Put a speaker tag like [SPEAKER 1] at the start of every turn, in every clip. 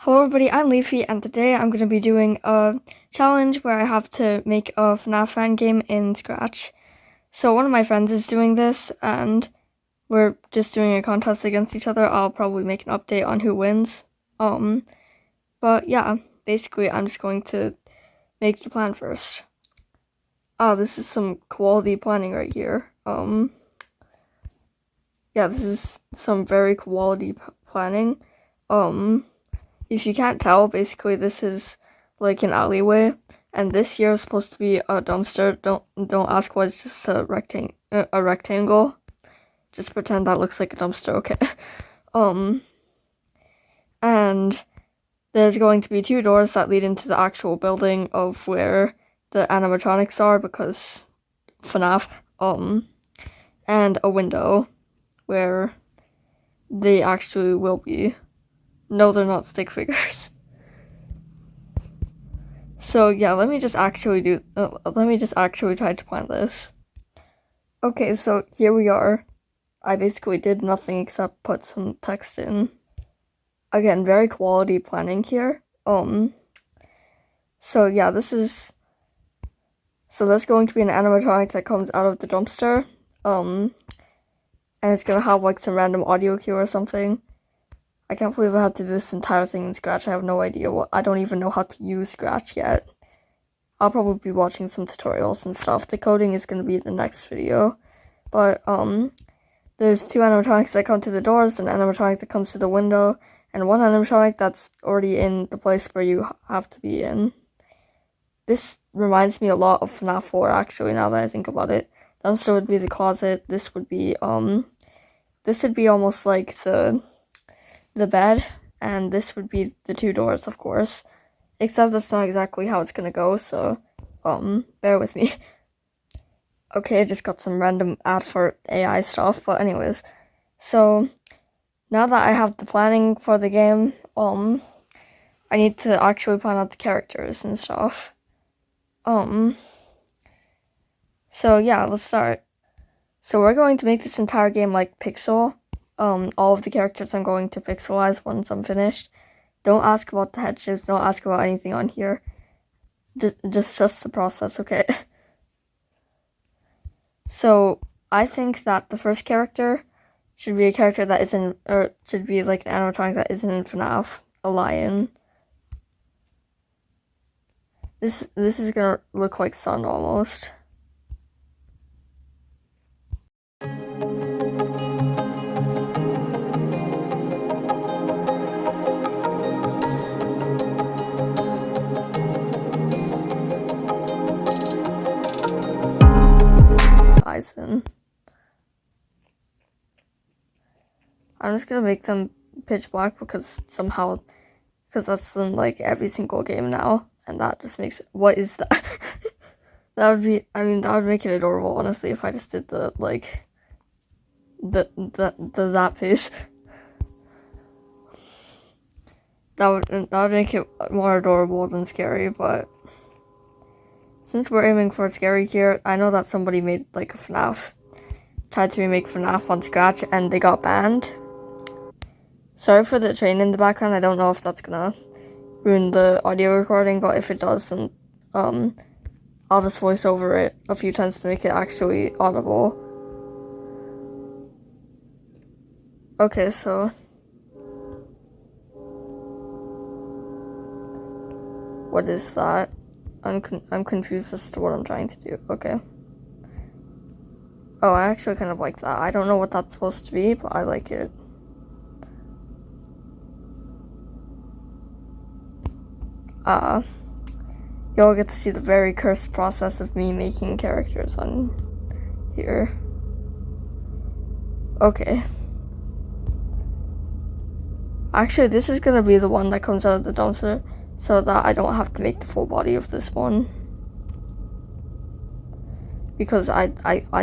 [SPEAKER 1] Hello everybody, I'm Leafy, and today I'm going to be doing a challenge where I have to make a FNAF fan game in Scratch. So one of my friends is doing this, and we're just doing a contest against each other. I'll probably make an update on who wins. But yeah, basically I'm just going to make the plan first. This is some quality planning right here. Yeah, this is some very quality planning. If you can't tell, basically this is like an alleyway, and this here is supposed to be a dumpster. Don't ask why, it's just a rectangle. Just pretend that looks like a dumpster, okay? And there's going to be two doors that lead into the actual building of where the animatronics are, because FNAF, and a window where they actually will be. No, they're not stick figures. So yeah, let me just actually try to plan this. Okay, so here we are. I basically did nothing except put some text in. Again, very quality planning here. So yeah, that's going to be an animatronic that comes out of the dumpster. And it's gonna have like some random audio cue or something. I can't believe I had to do this entire thing in Scratch. I have no idea I don't even know how to use Scratch yet. I'll probably be watching some tutorials and stuff. The coding is going to be the next video. But, there's two animatronics that come to the doors, an animatronic that comes to the window, and one animatronic that's already in the place where you have to be in. This reminds me a lot of FNAF 4, actually, now that I think about it. Downstairs would be the closet. This would be almost like the bed, and this would be the two doors, of course, except that's not exactly how it's gonna go, so bear with me. Okay, I just got some random ad for AI stuff, but anyways, so now that I have the planning for the game, I need to actually plan out the characters and stuff. So yeah, let's start. So we're going to make this entire game like Pixel. All of the characters I'm going to pixelize once I'm finished. Don't ask about the head shapes, don't ask about anything on here. Just the process, okay? So, I think that the first character should be a character that isn't, or should be like an animatronic that isn't in FNAF, a lion. This is gonna look like Sun almost. In. I'm just gonna make them pitch black because that's in like every single game now, and that just makes it. What is that? That would make it adorable, honestly, if I just did the that face. That would make it more adorable than scary, but since we're aiming for scary here, I know that somebody made like a FNAF, tried to remake FNAF on Scratch, and they got banned. Sorry for the train in the background. I don't know if that's gonna ruin the audio recording, but if it does, then I'll just voice over it a few times to make it actually audible. Okay, so what is that? I'm confused as to what I'm trying to do. Okay. Oh, I actually kind of like that. I don't know what that's supposed to be, but I like it. You'll get to see the very cursed process of me making characters on here. Okay. Actually, this is gonna be the one that comes out of the dumpster, so that I don't have to make the full body of this one. Because I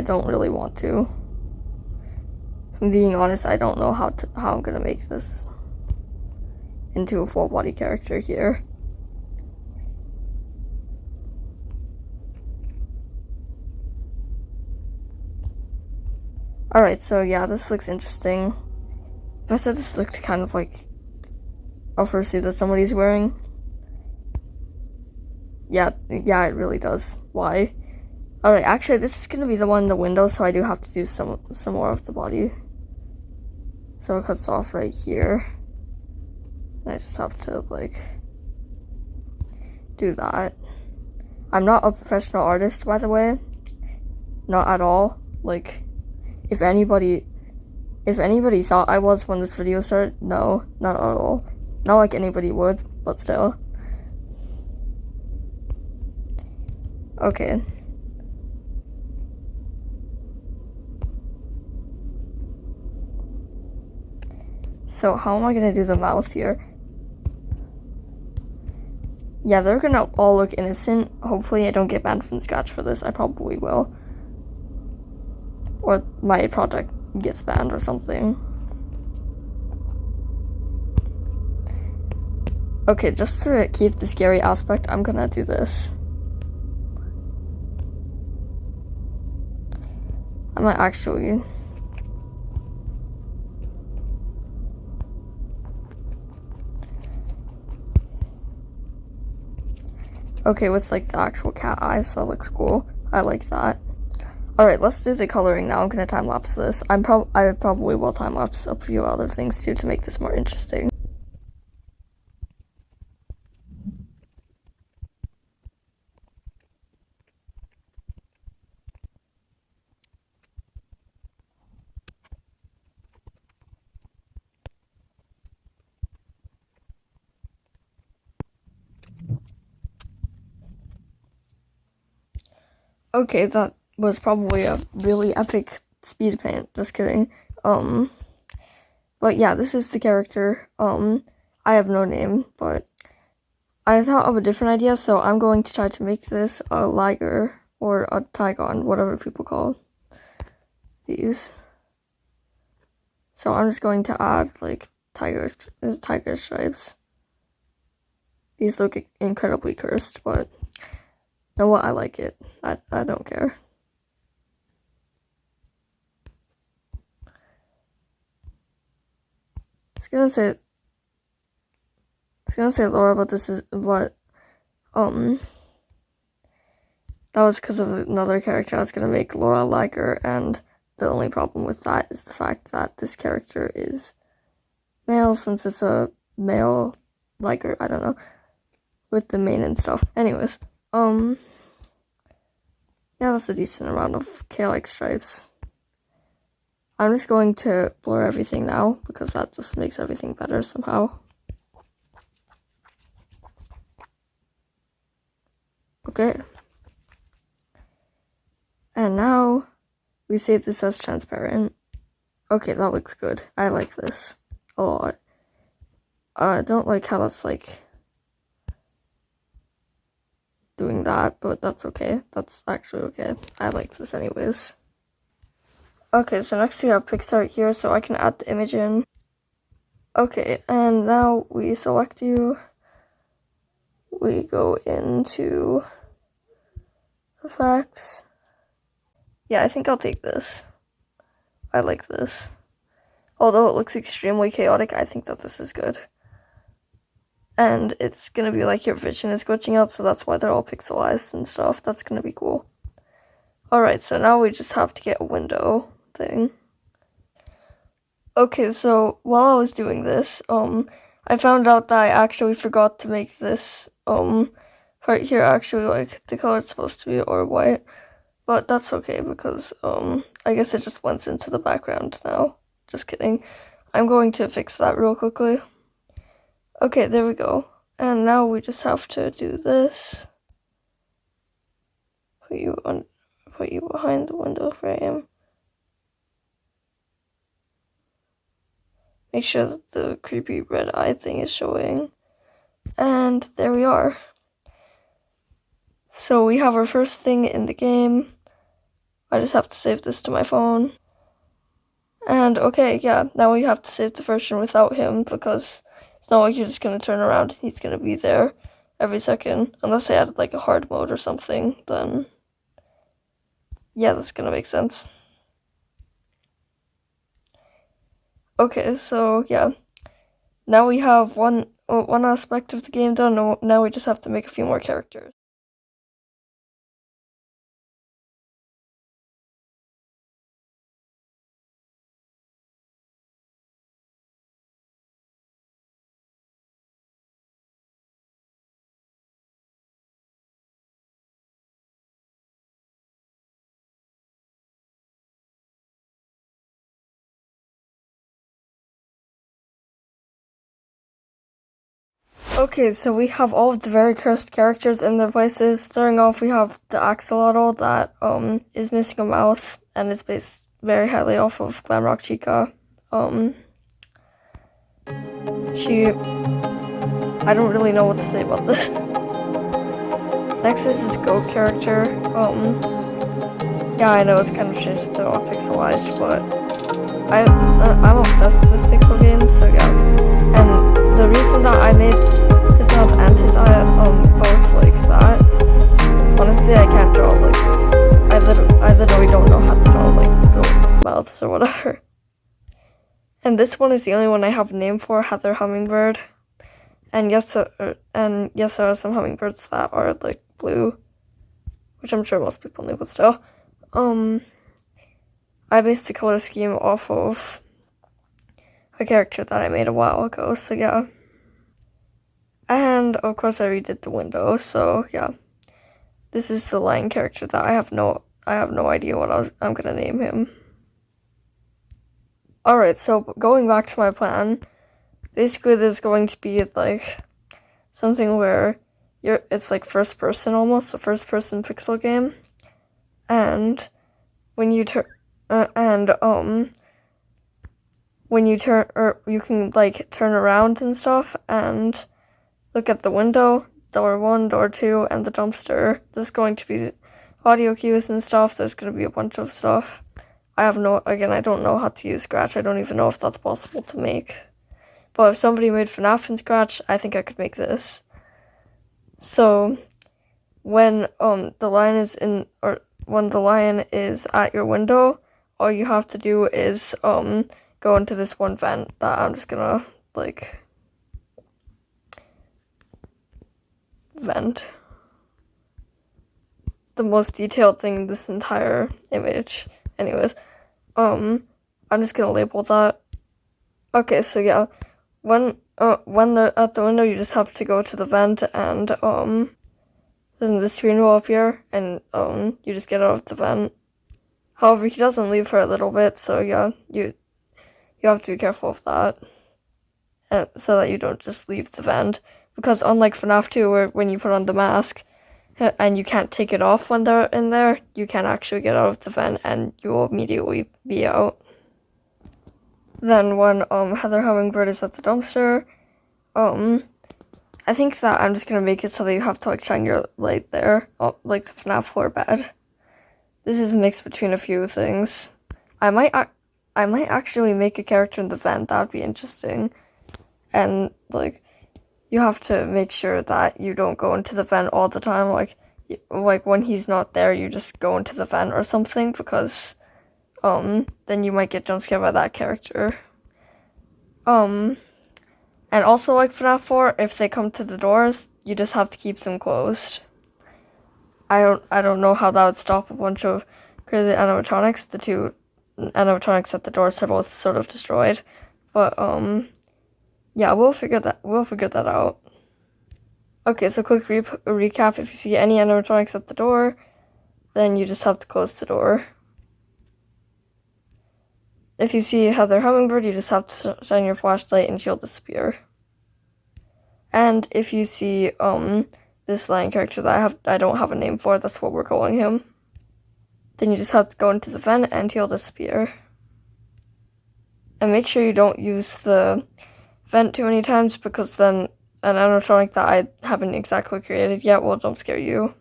[SPEAKER 1] don't really want to. If I'm being honest, I don't know how I'm gonna make this into a full body character here. Alright, so yeah, this looks interesting. I said this looked kind of like a fursuit that somebody's wearing. Yeah, it really does. Why? Alright, actually, this is gonna be the one in the window, so I do have to do some more of the body. So it cuts off right here. I just have to, like, do that. I'm not a professional artist, by the way. Not at all. Like, if anybody thought I was when this video started, no, not at all. Not like anybody would, but still. Okay. So how am I gonna do the mouth here? Yeah, they're gonna all look innocent. Hopefully I don't get banned from Scratch for this. I probably will. Or my project gets banned or something. Okay, just to keep the scary aspect, I'm gonna do this. I might actually... Okay, with like the actual cat eyes, that looks cool. I like that. Alright, let's do the coloring now. I'm gonna time-lapse this. I probably will time-lapse a few other things too to make this more interesting. Okay, that was probably a really epic speed paint. Just kidding. But yeah, this is the character. I have no name, but I thought of a different idea, so I'm going to try to make this a liger or a tigon, whatever people call these. So I'm just going to add like tiger stripes. These look incredibly cursed, but you know what? I like it. I don't care. I was gonna say Laura, but this is what that was because of another character I was gonna make, Laura Liger, and the only problem with that is the fact that this character is male, since it's a male Liger. I don't know, with the mane and stuff. Anyways, yeah, that's a decent amount of K-like stripes. I'm just going to blur everything now, because that just makes everything better somehow. Okay. And now, we save this as transparent. Okay, that looks good. I like this a lot. I don't like how that's, like, doing that, but that's okay. That's actually okay. I like this anyways. Okay, so next we have Pixart here, so I can add the image in. Okay, and now we select you. We go into effects. Yeah, I think I'll take this. I like this. Although it looks extremely chaotic, I think that this is good. And it's gonna be like your vision is glitching out, so that's why they're all pixelized and stuff. That's gonna be cool. Alright, so now we just have to get a window thing. Okay, so while I was doing this, I found out that I actually forgot to make this, part here actually, like, the color it's supposed to be, or white. But that's okay, because, I guess it just blends into the background now. Just kidding. I'm going to fix that real quickly. Okay, there we go. And now we just have to do this. Put you behind the window frame. Make sure that the creepy red eye thing is showing. And there we are. So we have our first thing in the game. I just have to save this to my phone. And okay, yeah, now we have to save the version without him, because it's not like you're just gonna turn around and he's gonna be there every second. Unless I added like a hard mode or something, then yeah, that's gonna make sense. Okay, so yeah. Now we have one one aspect of the game done. Now we just have to make a few more characters. Okay, so we have all of the very cursed characters in their places. Starting off, we have the axolotl that is missing a mouth and is based very highly off of Glamrock Chica. I don't really know what to say about this. Next is this goat character. Yeah, I know it's kind of strange that they're all pixelized, but I'm obsessed with this pixel game, so yeah. And the reason that I made his mouth and his eye both like that, honestly, I can't draw like I literally don't know how to draw like goat mouths or whatever. And this one is the only one I have a name for, Heather Hummingbird. And yes, there are some hummingbirds that are like blue, which I'm sure most people knew, but still. I based the color scheme off of a character that I made a while ago, so yeah. And of course I redid the window, so yeah. This is the lion character that I have no idea what I'm gonna name him. Alright, so going back to my plan, basically there's going to be like something where it's like first person almost, a first person pixel game. And when you turn you can like turn around and stuff and look at the window, door 1, door 2, and the dumpster. There's going to be audio cues and stuff. There's going to be a bunch of stuff. I don't know how to use Scratch. I don't even know if that's possible to make. But if somebody made FNAF in Scratch, I think I could make this. So when the lion is at your window, all you have to do is go into this one vent that I'm just gonna like vent. The most detailed thing in this entire image. Anyways, I'm just gonna label that. Okay, so yeah, when they're at the window, you just have to go to the vent, and then the screen will appear, and you just get out of the vent. However, he doesn't leave for a little bit, so yeah, you have to be careful of that, so that you don't just leave the vent. Because unlike FNAF 2, where when you put on the mask, and you can't take it off when they're in there, you can actually get out of the vent, and you will immediately be out. Then when Heather Hummingbird is at the dumpster, I think that I'm just gonna make it so that you have to like shine your light there, like the FNAF floor bed. This is a mix between a few things. I might actually make a character in the vent. That would be interesting. And like, you have to make sure that you don't go into the vent all the time. Like when he's not there, you just go into the vent or something, because then you might get jump scared by that character. And also like FNAF 4, if they come to the doors, you just have to keep them closed. I don't know how that would stop a bunch of crazy animatronics. The two animatronics at the doors are both sort of destroyed, but yeah, we'll figure that out. Okay, so quick recap: if you see any animatronics at the door, then you just have to close the door. If you see Heather Hummingbird, you just have to shine your flashlight and she'll disappear. And if you see this lion character that I don't have a name for, that's what we're calling him, then you just have to go into the vent and he'll disappear. And make sure you don't use the vent too many times, because then an animatronic that I haven't exactly created yet will jump scare you.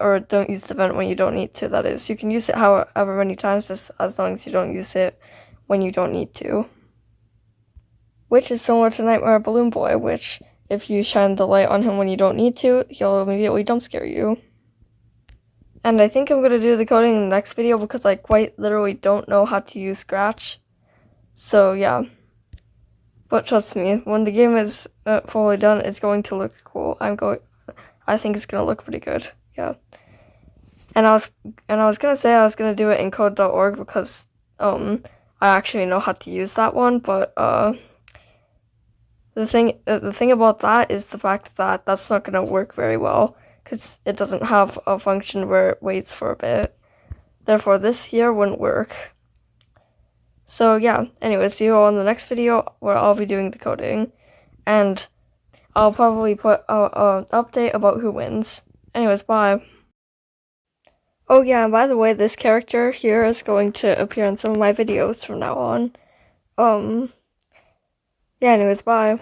[SPEAKER 1] Or don't use the vent when you don't need to, that is. You can use it however many times, just as long as you don't use it when you don't need to. Which is similar to Nightmare Balloon Boy, which, if you shine the light on him when you don't need to, he'll immediately jump scare you. And I think I'm going to do the coding in the next video, because I quite literally don't know how to use Scratch. So yeah. But trust me, when the game is fully done, it's going to look cool. I think it's gonna look pretty good. Yeah. And I was gonna say I was gonna do it in code.org because I actually know how to use that one, but the thing about that is the fact that that's not gonna work very well because it doesn't have a function where it waits for a bit. Therefore, this here wouldn't work. So yeah, anyway, see you all in the next video where I'll be doing the coding. And I'll probably put an update about who wins. Anyways, bye. Oh yeah, and by the way, this character here is going to appear in some of my videos from now on. Yeah, anyways, bye.